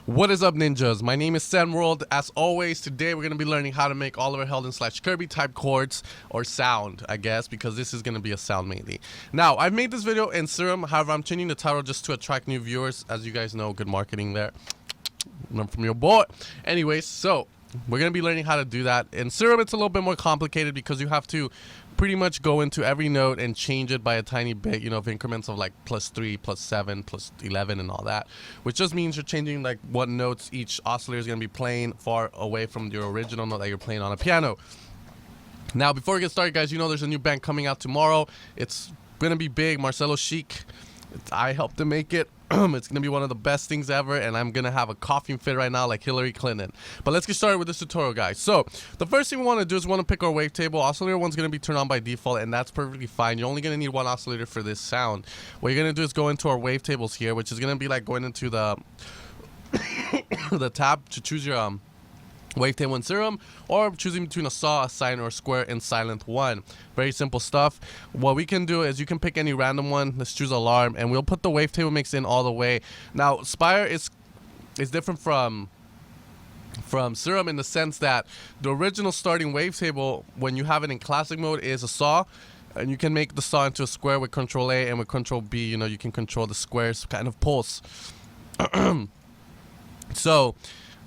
What is up, ninjas? My name is World. As always, today we're going to be learning how to make all of our Heldens / Curbi type chords, or sound, I guess, because this is going to be a sound mainly. Now, I've made this video in Serum, however, I'm changing the title just to attract new viewers. As you guys know, good marketing there. I'm from your boy. Anyways, so we're going to be learning how to do that. In Serum, it's a little bit more complicated because you have to pretty much go into every note and change it by a tiny bit, you know, of increments of like +3, +7, +11 and all that, which just means you're changing like what notes each oscillator is going to be playing far away from your original note that you're playing on a piano. Now, before we get started, guys, you know there's a new band coming out tomorrow. It's going to be big. Marcelo Chic. I helped him make it. It's gonna be one of the best things ever, and I'm gonna have a coughing fit right now like Hillary Clinton. But let's get started with this tutorial, guys. So the first thing we want to do is we want to pick our wavetable. Oscillator 1's gonna be turned on by default, and that's perfectly fine. You're only gonna need one oscillator for this sound. What you're gonna do is go into our wavetables here, which is gonna be like going into the the tab to choose your wavetable in Serum, or choosing between a saw, a sine, or a square in Silent 1. Very simple stuff. What we can do is you can pick any random one. Let's choose alarm, and we'll put the wavetable mix in all the way. Now, Spire is different from Serum in the sense that the original starting wavetable, when you have it in classic mode, is a saw, and you can make the saw into a square with Control A, and with Control B, you know, you can control the squares kind of pulse. So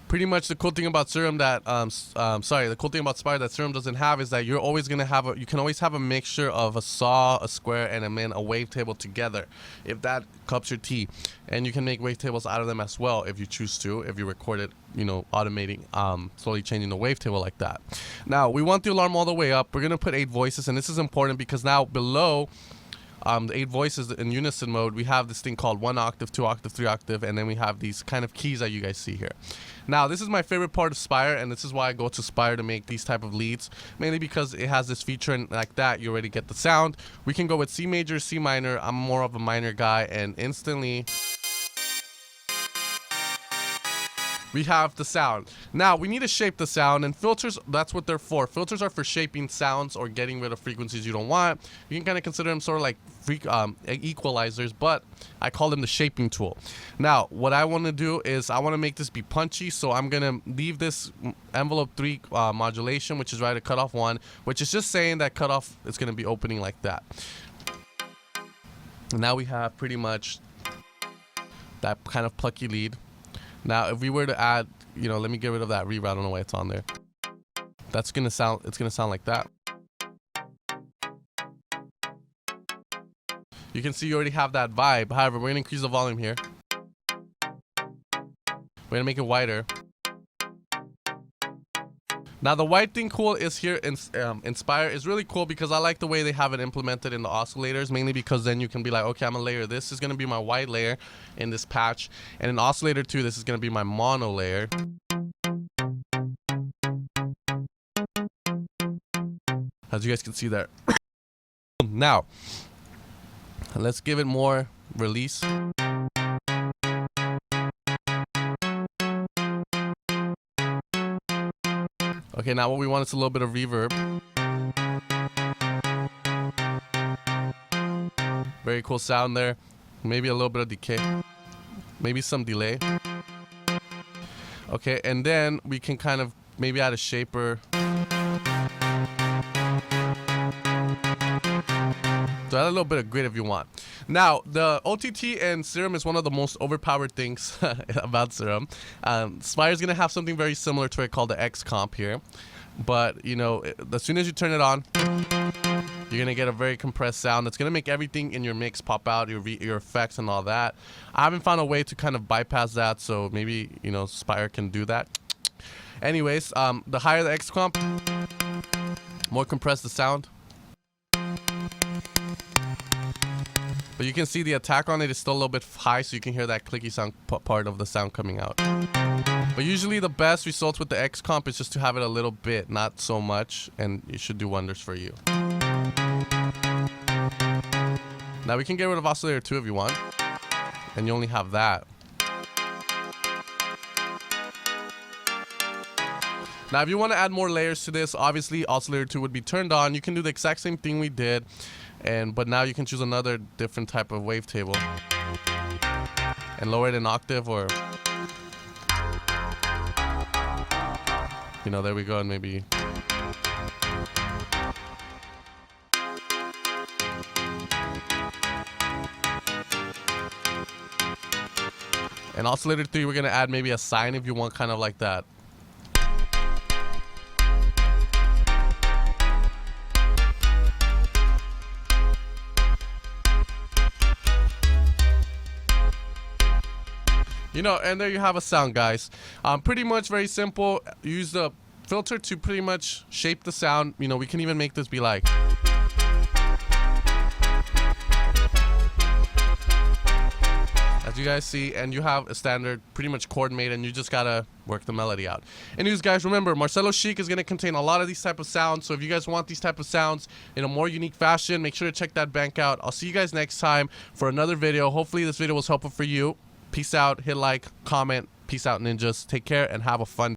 pretty much the cool thing about Serum that the cool thing about Spire that Serum doesn't have is that you're always gonna have you can always have a mixture of a saw, a square, and a wavetable together, if that cups your tea. And you can make wavetables out of them as well if you choose to, if you record it, you know, automating, slowly changing the wavetable like that. Now we want the alarm all the way up. We're gonna put 8 voices, and this is important because now below the 8 voices in unison mode, we have this thing called 1 octave, 2 octave, 3 octave, and then we have these kind of keys that you guys see here. Now, this is my favorite part of Spire, and this is why I go to Spire to make these type of leads, mainly because it has this feature, and like that, you already get the sound. We can go with C major, C minor. I'm more of a minor guy, and instantly we have the sound. Now, we need to shape the sound, and filters, that's what they're for. Filters are for shaping sounds or getting rid of frequencies you don't want. You can kind of consider them sort of like equalizers, but I call them the shaping tool. Now, what I want to do is I want to make this be punchy, so I'm going to leave this envelope 3 modulation, which is right at cutoff 1, which is just saying that cutoff is going to be opening like that. And now we have pretty much that kind of plucky lead. Now, if we were to add, you know, let me get rid of that reverb. I don't know why it's on there. That's gonna sound. It's gonna sound like that. You can see you already have that vibe. However, we're gonna increase the volume here. We're gonna make it wider. Now, the white thing cool is here in Spire is really cool because I like the way they have it implemented in the oscillators, mainly because then you can be like, okay, I'm gonna layer, this is gonna be my white layer in this patch, and in oscillator 2, this is gonna be my mono layer. As you guys can see there. Now, let's give it more release. Okay, now what we want is a little bit of reverb. Very cool sound there. Maybe a little bit of decay. Maybe some delay. Okay, and then we can kind of maybe add a shaper. So add a little bit of grit if you want. Now, the OTT and Serum is one of the most overpowered things about Serum. Spire's gonna have something very similar to it called the X comp here, but you know, as soon as you turn it on, you're gonna get a very compressed sound that's gonna make everything in your mix pop out, your effects and all that. I haven't found a way to kind of bypass that, so maybe, you know, Spire can do that. Anyways, the higher the X comp, more compressed the sound. But you can see the attack on it is still a little bit high, so you can hear that clicky sound part of the sound coming out. But usually the best results with the X comp is just to have it a little bit, not so much, and it should do wonders for you. Now we can get rid of oscillator 2 if you want, and you only have that. Now, if you want to add more layers to this, obviously oscillator 2 would be turned on. You can do the exact same thing we did, but now you can choose another different type of wavetable and lower it an octave, or You know, there we go, and maybe. And oscillator 3, we're gonna add maybe a sine if you want, kind of like that. You know, and there you have a sound, guys. Pretty much very simple. Use the filter to pretty much shape the sound. You know, we can even make this be like. As you guys see, and you have a standard pretty much chord made, and you just gotta work the melody out. Anyways, guys, remember, Marcelo Chic is gonna contain a lot of these type of sounds, so if you guys want these type of sounds in a more unique fashion, make sure to check that bank out. I'll see you guys next time for another video. Hopefully this video was helpful for you. Peace out, hit like, comment. Peace out, ninjas. Take care and have a fun day.